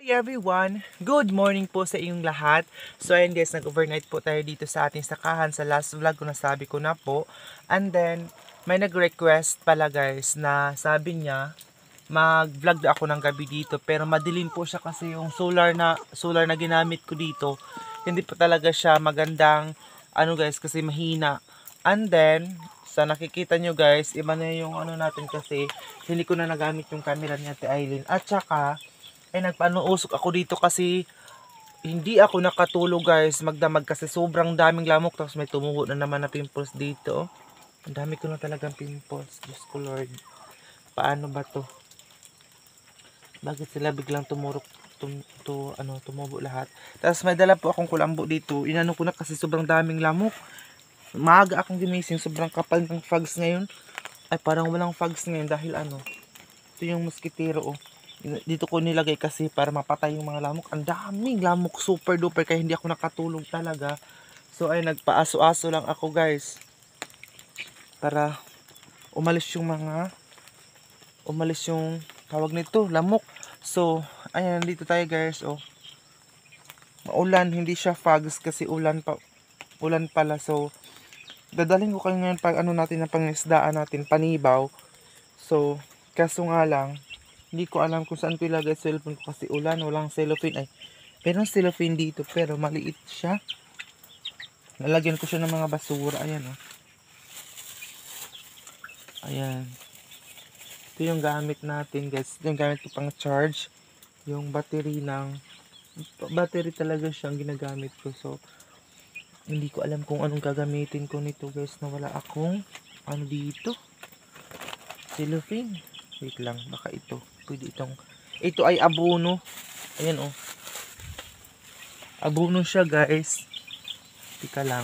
Hey everyone! Good morning po sa inyong lahat. So ayun guys, nag-overnight po tayo dito sa ating sakahan. Sa last vlog ko nasabi ko na po. And then, may nag-request pala guys na sabi niya mag-vlog ako ng gabi dito. Pero madilim po siya kasi yung solar na ginamit ko dito. Hindi po talaga siya magandang guys kasi mahina. And then, sa nakikita nyo guys, iba na yung natin kasi hindi ko na nagamit yung camera ni Ate Aileen. At saka, ay nagpanuusok ako dito kasi hindi ako nakatulog guys magdamag kasi sobrang daming lamok, tapos may tumubo na naman na pimples dito. Ang dami ko na talagang pimples. Diyos ko Lord, paano ba to? Bakit sila biglang tumubo lahat? Tapos may dala po akong kulambo dito, inano ko na kasi sobrang daming lamok. Maaga akong gimising, sobrang kapal ng fogs ngayon. Ay parang walang fogs ngayon dahil ito yung mosquitero dito ko nilagay kasi para mapatay yung mga lamok. Ang daming lamok, super duper, kaya hindi ako nakatulog talaga. So ay nagpaaso-aso lang ako guys para umalis yung tawag nito, lamok. So ayan, dito tayo guys. Maulan, hindi siya fogs kasi ulan pala. So dadalhin ko kayo ngayon pag natin na pangisdaan natin, panibaw. So kaso nga lang, hindi ko alam kung saan ko ilagay cellphone ko kasi ulan, walang cellophane. Ay, meron cellophane dito pero maliit siya. Nalagyan ko siya ng mga basura. Ayan Ayan. Ito yung gamit natin guys. Ito yung gamit ko pang charge. Yung battery talaga siyang ginagamit ko. So, hindi ko alam kung anong gagamitin ko nito guys na wala akong dito. Cellophane. Wait lang, baka ito. Pwede ito ay abono. Ayan abono siya guys. Tika lang.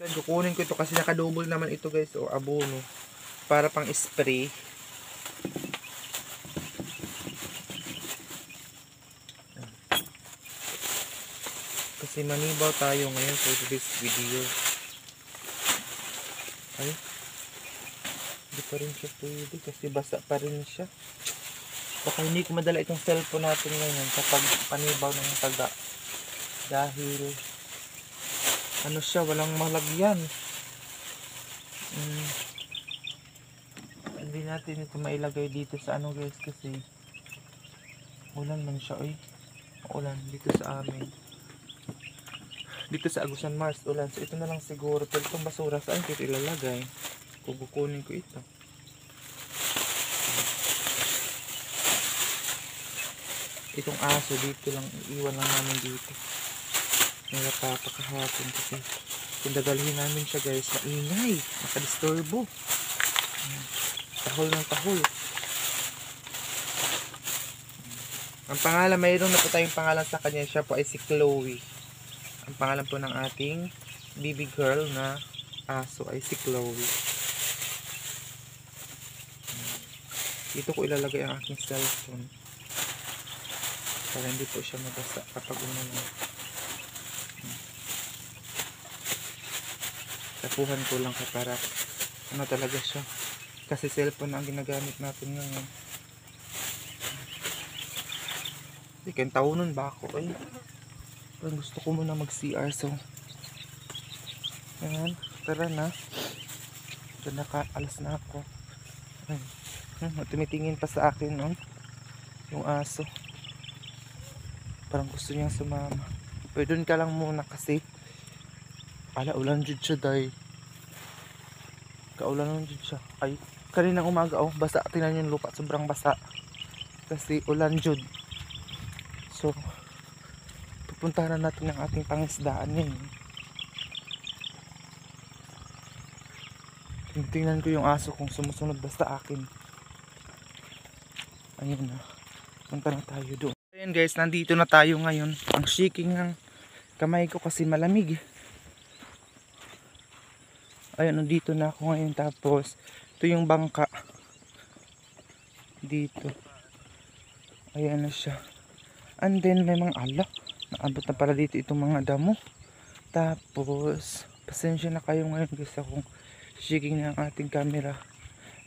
Kukunin ko ito kasi nakadouble naman ito guys. Abono. Para pang spray. Kasi manibaw tayo ngayon for this video. Ay. Hindi pa rin siya pwede kasi basa pa rin siya. Baka hindi ko madala itong cellphone natin ngayon kapag panibaw ng taga. Dahil siya, walang malagyan. Hindi natin ito mailagay dito sa guys kasi ulan man siya. Ulan dito sa amin. Dito sa Agusan Mars, ulan. So ito na lang siguro. Pero itong basura, saan ko ito ilalagay? Kukunin ko ito. Itong aso dito lang, iwan lang namin dito. Napapakahapon kasi kung dadalhin namin siya guys, maingay, makadisturbo. Tahol ng tahol. Ang pangalan, mayroon na po tayong pangalan sa kanya. Siya po ay si Chloe. Ang pangalan po ng ating baby girl na aso ay si Chloe. Dito ko ilalagay ang aking cellphone para hindi po siya mabasa kapag umulan. Tapuhan ko lang para talaga siya kasi cellphone ang ginagamit natin ngayon. Ikan taonon ba ako parang gusto ko muna mag CR. So ayan, tara na. Nakaalas na ako. Tumitingin pa sa akin yung aso, parang gusto niyang sumama. Pero dun ka lang muna kasi ulan jud siya day. Kaulan nun jud siya. Ay, kaninang umaga basa. Tingnan yung lupa, sobrang basa kasi ulan jud. So pupuntahan na natin ang ating pangisdaan ngayon. Tingnan ko yung aso kung sumusunod ba sa akin. Ayun na. Punta na tayo doon. Ayan guys, nandito na tayo ngayon. Ang shaking ng kamay ko kasi malamig. Ayun, nandito na ako ngayon. Tapos, ito yung bangka. Dito. Ayan na siya. And then, may mga naabot na pala dito itong mga damo. Tapos, pasensya na kayo ngayon guys akong shaking ng ating camera.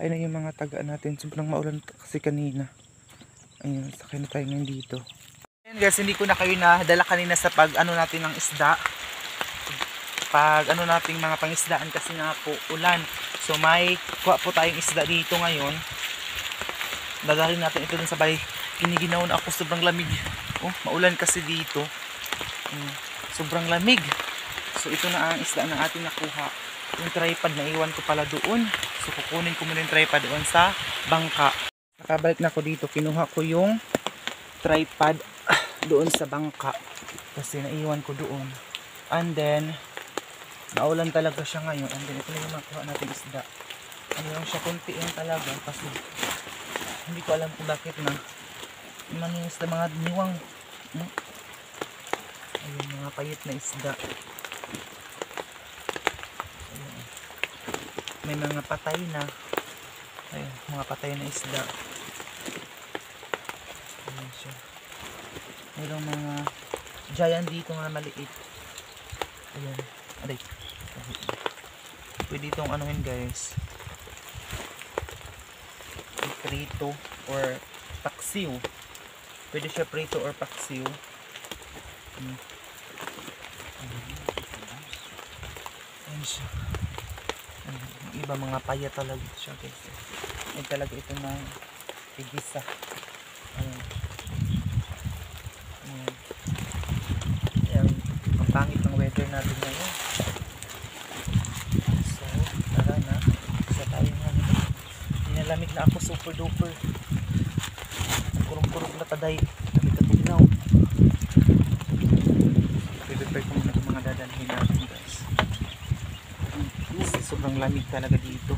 Ayun na yung mga taga natin. Sobrang maulan kasi kanina. Ayun, sakay na tayo ngayon dito. Guys, hindi ko na kayo nadala kanina sa pag ano natin ng isda. Pag ano nating mga pangisdaan kasi nga po ulan. So may kuha po tayong isda dito ngayon. Dadalhin natin ito dun sa bay. Kiniginaw na ako, sobrang lamig. Oh, maulan kasi dito. Sobrang lamig. So ito na ang isda na ating nakuha. Yung tripod na iwan ko pala doon. So kukunin ko muna yung tripod doon sa bangka. Nakabalik na ako dito. Kinuha ko yung tripod doon sa bangka kasi naiwan ko doon, and then naulan talaga siya ngayon, and then ito na yung makuha natin isda. Ano lang siya, kunti lang talaga kasi hindi ko alam kung bakit na maninis na mga niwang. Ayun, mga payat na isda. Ayun. May mga patay na. Ayun, mga patay na isda. Ayun siya. Mayroong mga giant dito nga maliit. Ayan. Aray. Pwede itong anuhin guys. Prito or paksiw. Pwede siya prito or paksiw. Ayan siya. Yung iba mga paya talaga siya guys. Ay talaga ito na igisa. Ayan. Ayan, ang pangit ng weather natin ngayon. So, tara na. Isa tayo nga. Nilalamig na ako, super duper. Ang kurong-kurong na taday. Kami katugnaw. Prepare ko muna itong mga dadalhin natin guys. Sobrang lamig talaga dito.